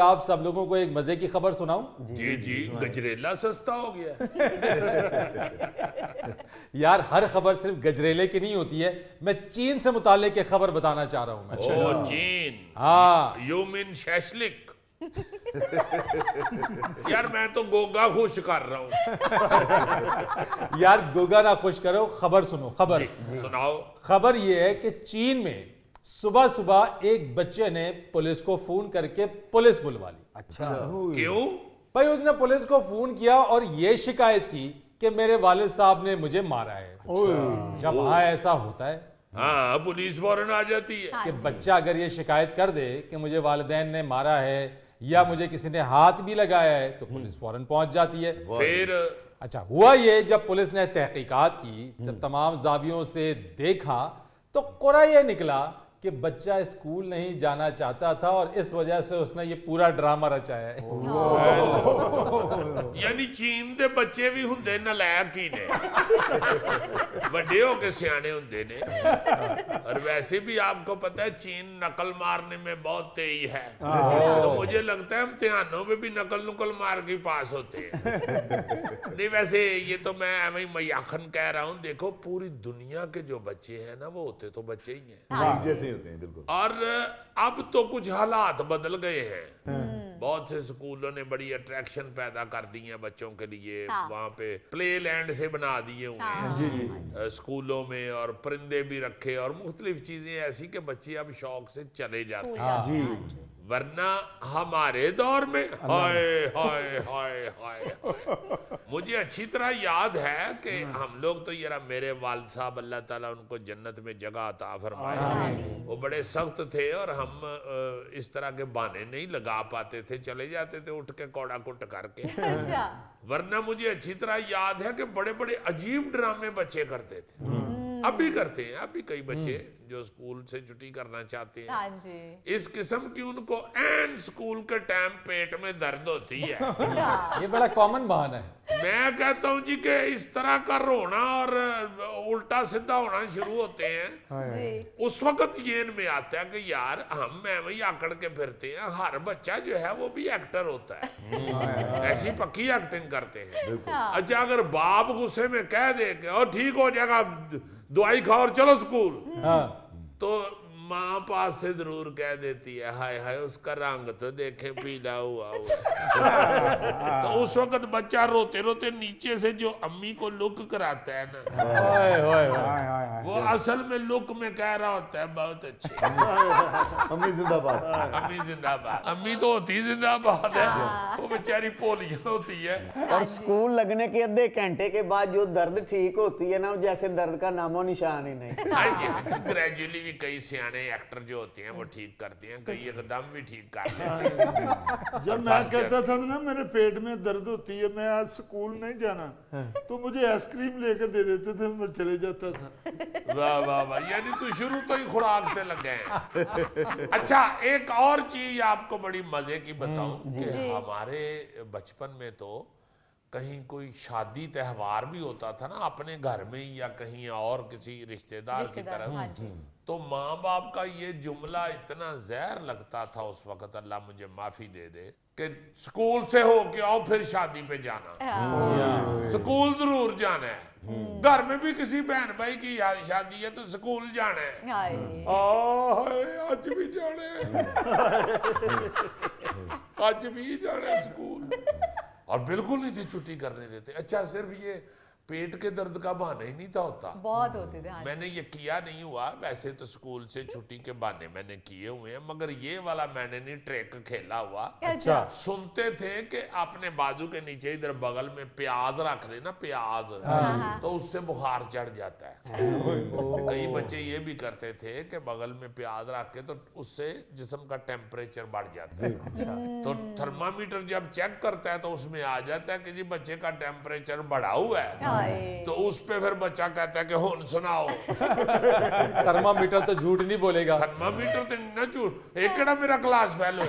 आप सब लोगों को एक मजे की खबर सुनाऊं। जी जी, गजरेला सस्ता हो गया। यार हर खबर सिर्फ गजरेले की नहीं होती है। मैं चीन से मुताल्लिक एक खबर बताना चाह रहा हूं मैं। ओ चीन, हाँ यू मीन शैशलिक। यार मैं तो गोगा खुश कर रहा हूँ। यार गोगा ना खुश करो, खबर सुनो। खबर सुनाओ। खबर ये है कि चीन में सुबह सुबह एक बच्चे ने पुलिस को फोन करके पुलिस बुलवा ली। क्यों? भाई उसने पुलिस को फोन किया और ये शिकायत की कि मेरे वालिद साहब ने मुझे मारा है। जब वहां ऐसा होता है हाँ, पुलिस फौरन आ जाती है। कि बच्चा अगर ये शिकायत कर दे कि मुझे वालिदैन ने मारा है या मुझे किसी ने हाथ भी लगाया है तो पुलिस फौरन पहुंच जाती है। फिर अच्छा हुआ ये, जब पुलिस ने तहकीकात की, जब तमाम जावियों से देखा तो कुरा ये निकला कि बच्चा स्कूल नहीं जाना चाहता था और इस वजह से उसने ये पूरा ड्रामा रचाया है। यानी चीन दे बच्चे भी हुंदे नलायक ही ने, बड़े होके सियाने हुंदे ने। और वैसे भी आपको पता है चीन नकल मारने में बहुत तेज है, तो मुझे लगता है इम्तिहानों में भी नकल नुकल मार के पास होते हैं। नहीं वैसे ये तो मैं एवं मयाखन कह रहा हूँ। देखो पूरी दुनिया के जो बच्चे हैं ना वो होते तो बच्चे ही हैं जैसे होते हैं बिल्कुल। और अब तो कुछ हालात बदल गए हैं। बहुत से स्कूलों ने बड़ी अट्रैक्शन पैदा कर दी है बच्चों के लिए। वहां पे प्ले लैंड से बना दिए हुए हैं स्कूलों में, और परिंदे भी रखे और मुख्तलिफ चीजें ऐसी कि बच्चे अब शौक से चले जाते हैं। वरना हमारे दौर में हाय हाय हाय हाय हाय, मुझे अच्छी तरह याद है कि हम लोग तो यार, मेरे वालिद साहब अल्लाह ताला उनको जन्नत में जगह अता फरमाए, वो बड़े सख्त थे और हम इस तरह के बहाने नहीं लगा पाते थे, चले जाते थे उठ के कौड़ा कुट करके। वरना मुझे अच्छी तरह याद है कि बड़े बड़े अजीब ड्रामे बच्चे करते थे। अब भी करते हैं, अब भी कई बच्चे जो स्कूल से छुट्टी करना चाहते हैं। हाँ जी। इस किस्म की उनको एन स्कूल के टाइम पेट में दर्द होती है। ये बड़ा कॉमन बहाना है। मैं कहता हूँ जी कि इस तरह का रोना और उल्टा सीधा होना शुरू होते हैं जी। उस वक्त ये इनमें आता है कि यार हम वही आकड़ के फिरते हैं। हर बच्चा जो है वो भी एक्टर होता है, ऐसी पक्की एक्टिंग करते हैं। अच्छा अगर बाप गुस्से में कह दे कि और ठीक हो जाएगा, दवाई खाओ और चलो स्कूल, तो माँ पास से जरूर कह देती है हाय हाय उसका रंग तो देखे पीला हुआ तो उस वक्त बच्चा रोते रोते नीचे से जो अम्मी को लुक कराता है ना, वो असल में लुक में कह रहा होता है बहुत अच्छे अम्मी जिंदाबाद, अम्मी जिंदाबाद। अम्मी तो होती जिंदाबाद है, वो बेचारी पोलियन होती है। और स्कूल लगने के आधे घंटे के बाद जो दर्द ठीक होती है ना, जैसे दर्द का नामो निशान ही नहीं। ग्रेजुअली भी कई सियाने एक्टर जो होते हैं वो ठीक करते हैं, कई एकदम भी ठीक करते हैं। जब मैं कहता था ना मेरे पेट में दर्द होती है, मैं आज स्कूल नहीं जाना, तो मुझे आइसक्रीम लेकर दे देते थे, मैं चले जाता था। वाह वाह वाह, यानी तू शुरू तो ही खुराक पे लग गए हैं। अच्छा एक और चीज आपको बड़ी मजे की बताऊं कि हमारे बचपन में तो कहीं कोई शादी त्योहार भी होता था ना अपने घर में या कहीं और किसी रिश्तेदार की तरफ, तो माँ बाप का ये जुमला इतना जहर लगता था उस वक्त, अल्लाह मुझे माफी दे दे, कि स्कूल से हो के आओ फिर शादी पे जाना। स्कूल जरूर जाना है, घर में भी किसी बहन भाई की शादी है तो स्कूल जाना है। आज भी जाना है, आज भी जाना है स्कूल, और बिल्कुल नहीं थी छुट्टी करने देते। अच्छा सिर्फ ये पेट के दर्द का बहाना ही नहीं था होता, बहुत होते थे। मैंने ये किया नहीं हुआ, वैसे तो स्कूल से छुट्टी के बहाने मैंने किए हुए हैं, मगर ये वाला मैंने नहीं ट्रेक खेला हुआ। अच्छा। सुनते थे कि अपने बाजू के नीचे इधर बगल में प्याज रख लेना, प्याज, तो उससे बुखार चढ़ जाता है। कई बच्चे ये भी करते थे कि बगल में प्याज रख के तो उससे जिस्म का टेम्परेचर बढ़ जाता है। तो थर्मामीटर जब चेक करता है तो उसमें आ जाता है कि जी बच्चे का टेम्परेचर बढ़ा हुआ है, तो उस पे फिर बच्चा कहता है कि हुन सुनाओ। थर्मामीटर तो झूठ नहीं बोलेगा। थर्मामीटर तो ना झूठ, एक केड़ा मेरा क्लास फेल हो।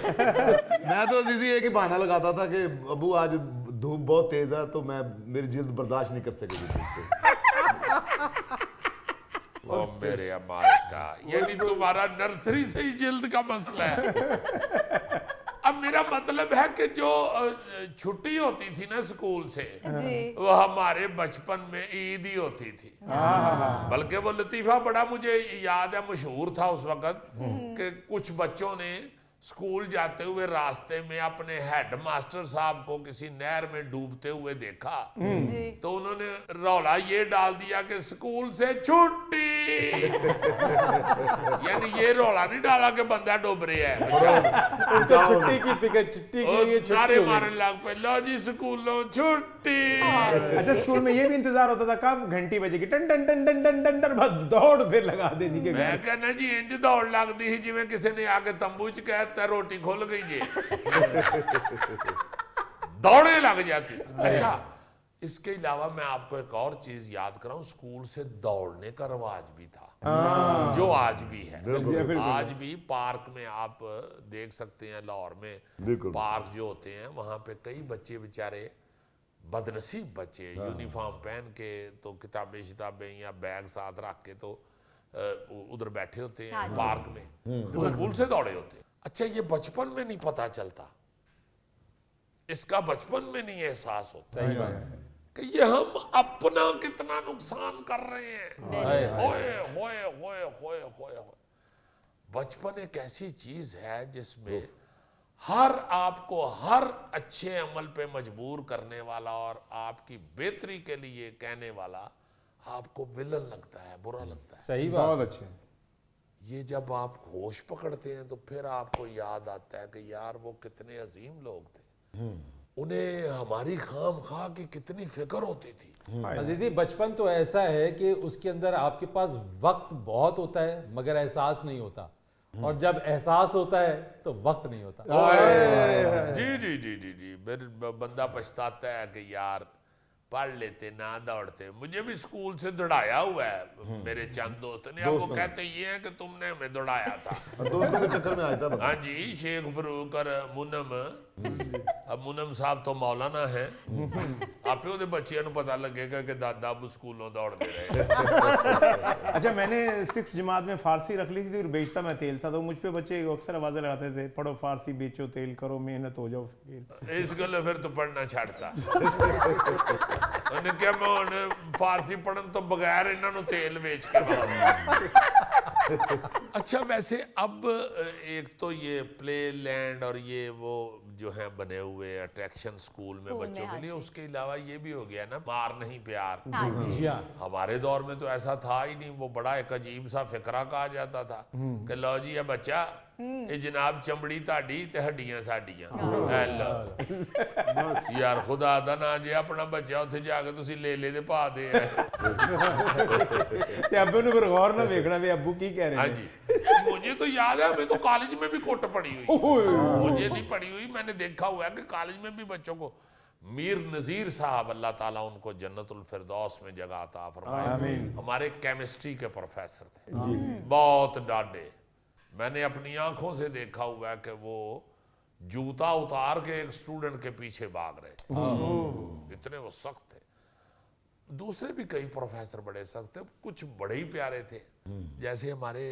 मैं तो दीदी एक ही बहाना लगाता था कि अबू आज धूप बहुत तेज है तो मैं मेरी जिल्द बर्दाश्त नहीं कर सकेगी। ओ मेरे अम्मा का, यानी तुम्हारा नर्सरी से ही जिल्द का मसला है। अब मेरा मतलब है कि जो छुट्टी होती थी ना स्कूल से, जी वो हमारे बचपन में ईद ही होती थी। बल्कि वो लतीफा बड़ा मुझे याद है, मशहूर था उस वक्त, कि कुछ बच्चों ने स्कूल जाते हुए रास्ते में अपने हेड मास्टर साहब को किसी नहर में डूबते हुए देखा, जी तो उन्होंने रौला ये डाल दिया कि स्कूल से छुट्टी। यानी ये रौला नहीं डाला कि बंदा डूब रहा है, उनको छुट्टी की फिक्र, छुट्टी के लिए छुट्टी नारे हो मारने गई। लग पे, लो जी स्कूलों छुट्टी। अच्छा, स्कूल में ये भी इंतजार होता था कब घंटी बजेगी, टन टन टन टन टन टन टन, बस दौड़ फिर लगा देनी के मैं घर। कहना जी इंज दौड़ लगती ही जिवें किसी ने आके तंबू च कहता रोटी खुल गई जी। दौड़े लग जाती। अच्छा, इसके अलावा मैं आपको एक और चीज याद कराऊं, स्कूल से दौड़ने का रवाज भी था, जो आज भी है। बिल्कुल। आज भी पार्क में आप देख सकते हैं, लाहौर में बिल्कुल। पार्क जो होते हैं वहां पे कई बच्चे बेचारे, बदनसीब बच्चे, यूनिफॉर्म पहन के तो किताबें शिताबें या बैग साथ रख के तो उधर बैठे होते हैं पार्क में, तो स्कूल से दौड़े होते हैं। अच्छा, ये बचपन में नहीं पता चलता, इसका बचपन में नहीं एहसास होता सही बात है। कि ये हम अपना कितना नुकसान कर रहे हैं। हाय, हाय। होए होए होए होए होए होए। बचपन एक ऐसी चीज है जिसमें आपको हर अच्छे अमल पे मजबूर करने वाला और आपकी बेहतरी के लिए कहने वाला आपको विलन लगता है, बुरा लगता है। सही बात। बहुत अच्छे। ये जब आप होश पकड़ते हैं तो फिर आपको याद आता है कि यार वो कितने अजीम लोग थे, उन्हें हमारी खाम खा की कितनी फिक्र होती थी। अजीजी, बचपन तो ऐसा है कि उसके अंदर आपके पास वक्त बहुत होता है मगर एहसास नहीं होता, और जब एहसास होता है तो वक्त नहीं होता। जी जी जी जी जी, फिर बंदा पछताता है कि यार पढ़ लेते ना दौड़ते। मुझे भी स्कूल से दौड़ाया हुआ है मेरे चंद दोस्त ने। अब वो कहते ये है कि तुमने हमें दौड़ाया था। दोस्तों के चक्कर में आया था बंदा। हाँ जी, शेख फरूक और मुनम। अब मुनम साहब तो मौलाना है, आपे ਉਹਦੇ ਬੱਚਿਆਂ ਨੂੰ पता लगेगा कि दादा अब स्कूलों दौड़ते रहे। अच्छा, मैंने 6 जमात में फारसी रख ली थी और बेचता मैं तेल था, तो मुझ पे बच्चे अक्सर आवाजें लगाते थे, पढ़ो फारसी, बेचो तेल, करो मेहनत, हो जाओ फकीर। इस गल फिर तो पढ़ना छाड़ता। ਉਹਨੇ ਕਿਹਾ ਮੈਂ ਹੁਣ फारसी पढ़न तो बगैर इन्हां ਨੂੰ तेल बेच के अच्छा, वैसे अब एक तो ये प्ले लैंड और ये वो जो है बने हुए अट्रैक्शन स्कूल में बच्चों के लिए, उसके अलावा ये भी हो गया ना मार नहीं प्यार। जी हाँ। हमारे दौर में तो ऐसा था ही नहीं, वो बड़ा एक अजीब सा फिक्रा कहा जाता था कि लो जी ये बच्चा, ये जनाब चमड़ी ताड़ी ते हड्डियां साडियां। यार खुदा दा ना जे अपना बच्चा उत्थे जाके तुसी ले ले दे पा दे। ते अब्बू ने फिर गौर ना देखना भी अब्बू की कह रहे हाँ हैं। जी, मुझे तो याद है, मैं तो कॉलेज में भी कोट पड़ी हुई, मुझे नहीं पड़ी हुई, मैंने देखा हुआ है कि कॉलेज में भी बच्चों को, मीर नजीर साहब अल्लाह ताला उनको जन्नतुल फिरदौस में जगह अता फरमाए, हमारे केमिस्ट्री के प्रोफेसर थे, बहुत डांटे। मैंने अपनी आंखों से देखा हुआ है कि वो जूता उतार के एक स्टूडेंट के पीछे भाग रहे थे, इतने वो सख्त थे। दूसरे भी कई प्रोफेसर बड़े सख्त थे, कुछ बड़े ही प्यारे थे। जैसे हमारे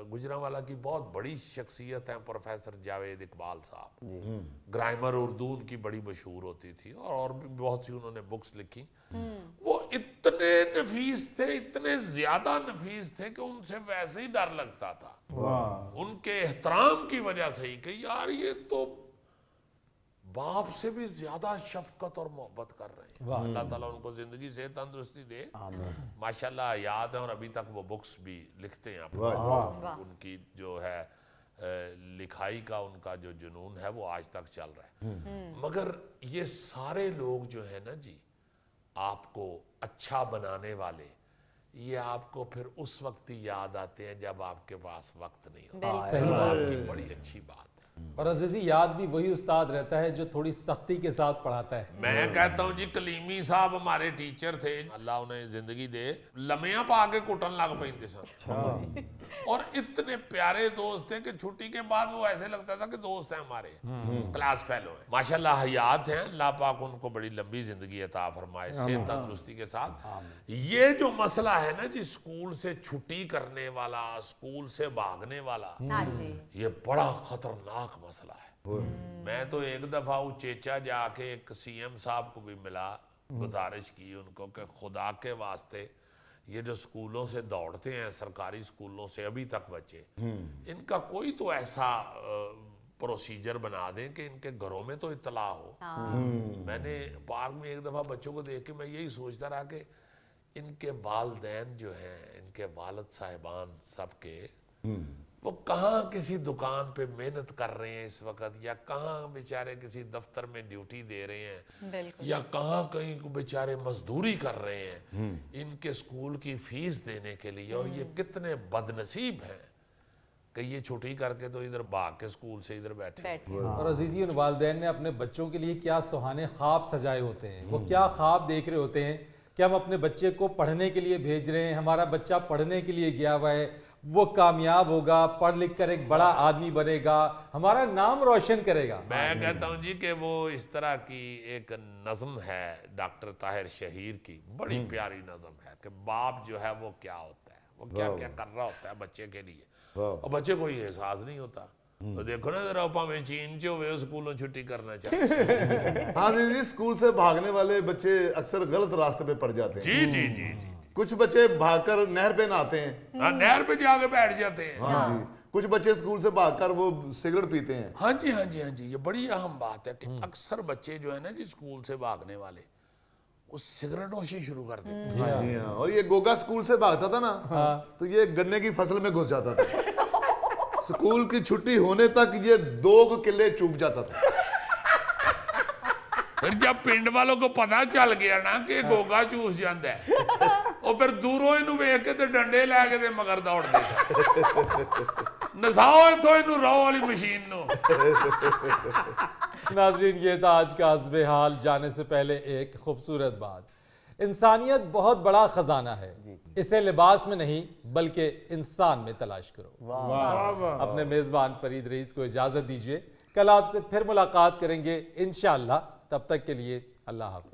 गुजरांवाला की बहुत बड़ी शख्सियत है प्रोफेसर जावेद इकबाल साहब, ग्रामर उर्दू उनकी बड़ी मशहूर होती थी, और भी बहुत सी उन्होंने बुक्स लिखी। वो इतने नफीस थे, इतने ज्यादा नफीस थे कि उनसे वैसे ही डर लगता था, उनके एहतराम की वजह से ही कि यार ये तो बाप से भी ज्यादा शफकत और मोहब्बत कर रहे हैं। अल्लाह ताला उनको जिंदगी से तंदुरुस्ती दे, माशाल्लाह याद है, और अभी तक वो बुक्स भी लिखते हैं अपने। उनकी जो है लिखाई का उनका जो जुनून है वो आज तक चल रहा है। मगर ये सारे लोग जो है ना जी, आपको अच्छा बनाने वाले, ये आपको फिर उस वक्त ही याद आते हैं जब आपके पास वक्त नहीं होता। सही बात। आपकी बड़ी अच्छी बात। और अजीजी, याद भी वही उस्ताद रहता है जो थोड़ी सख्ती के साथ पढ़ाता है। मैं कहता हूं जी, कलीमी साहब हमारे टीचर थे, अल्लाह उन्हें जिंदगी दे, लमिया पा के कुटन लग पैंदे सन, और इतने प्यारे दोस्त थे कि छुट्टी के बाद वो ऐसे लगता था कि दोस्त हैं हमारे, क्लास फेलो हैं। माशाल्लाह हयात हैं, अल्लाह पाक उनको बड़ी लंबी जिंदगी अता फरमाए, सेहत तंदुरुस्ती के साथ। ये जो मसला है ना जी, स्कूल से छुट्टी करने वाला, स्कूल से भागने वाला, ये बड़ा खतरनाक मसला है। मैं तो एक दफा उचेचा जाके एक सीएम साहब को भी मिला, गुजारिश की उनको कि खुदा के वास्ते ये जो स्कूलों से दौड़ते हैं, सरकारी स्कूलों से अभी तक बच्चे, इनका कोई तो ऐसा प्रोसीजर बना दें कि इनके घरों में तो इत्तला हो। मैंने पार्क में एक दफा बच्चों को देख के मैं यही सोचता रहा कि इनके वालिदैन जो हैं, इनके वालिद साहिबान सबके, वो कहाँ किसी दुकान पे मेहनत कर रहे हैं इस वक्त, या कहाँ बेचारे किसी दफ्तर में ड्यूटी दे रहे हैं, या कहाँ कहीं को बेचारे मजदूरी कर रहे हैं इनके स्कूल की फीस देने के लिए। और ये कितने बदनसीब हैं कि ये छुट्टी करके तो इधर भाग के स्कूल से इधर बैठे। और अजीजी उन वालिदैन ने अपने बच्चों के लिए क्या सुहाने ख्वाब सजाए होते हैं, वो क्या ख्वाब देख रहे होते हैं कि हम अपने बच्चे को पढ़ने के लिए भेज रहे हैं, हमारा बच्चा पढ़ने के लिए गया हुआ है, वो कामयाब होगा, पढ़ लिख कर एक बड़ा आदमी बनेगा, हमारा नाम रोशन करेगा। मैं कहता हूँ जी कि वो इस तरह की एक नज़म है डॉक्टर ताहिर शहीर की, बड़ी प्यारी नज़म है कि बाप जो है वो क्या होता है, वो क्या क्या कर रहा होता है बच्चे के लिए, और बच्चे को ये एहसास नहीं होता। तो देखो ना जरा, भावें चीन च होवे स्कूलों छुट्टी करना चाहिए। हाँ जी, स्कूल से भागने वाले बच्चे अक्सर गलत रास्ते पे पड़ जाते हैं। जी जी जी जी। कुछ बच्चे भागकर नहर पे नहाते हैं। हाँ, नहर पे जाके बैठ जाते हैं। हाँ जी, कुछ बच्चे स्कूल से भागकर वो सिगरेट पीते हैं। हाँ जी हाँ जी हाँ जी, ये बड़ी अहम बात है कि अक्सर बच्चे जो है ना जी स्कूल से भागने वाले, वो सिगरेट नोशी शुरू कर देते हैं। जी हाँ, और ये गोगा स्कूल से भागता था ना, तो ये गन्ने की फसल में घुस जाता था। स्कूल की छुट्टी होने तक ये 2 किले चूक जाता था। फिर जब पिंड वालों को पता चल गया ना कि गोगा चूस जाता है, और फिर दूरों इनू वेख के ते डंडे लैके ते मगर दौड़ देता, नसाओ इथों इनू रहो वाली मशीन नो। नाज़रीन, ये था आज का हस्बे हाल। जाने से पहले एक खूबसूरत बात, इंसानियत बहुत बड़ा खजाना है, इसे लिबास में नहीं बल्कि इंसान में तलाश करो। अपने मेजबान फरीद रईस को इजाजत दीजिए, कल आपसे फिर मुलाकात करेंगे इंशाअल्लाह। तब तक के लिए अल्लाह हाफिज।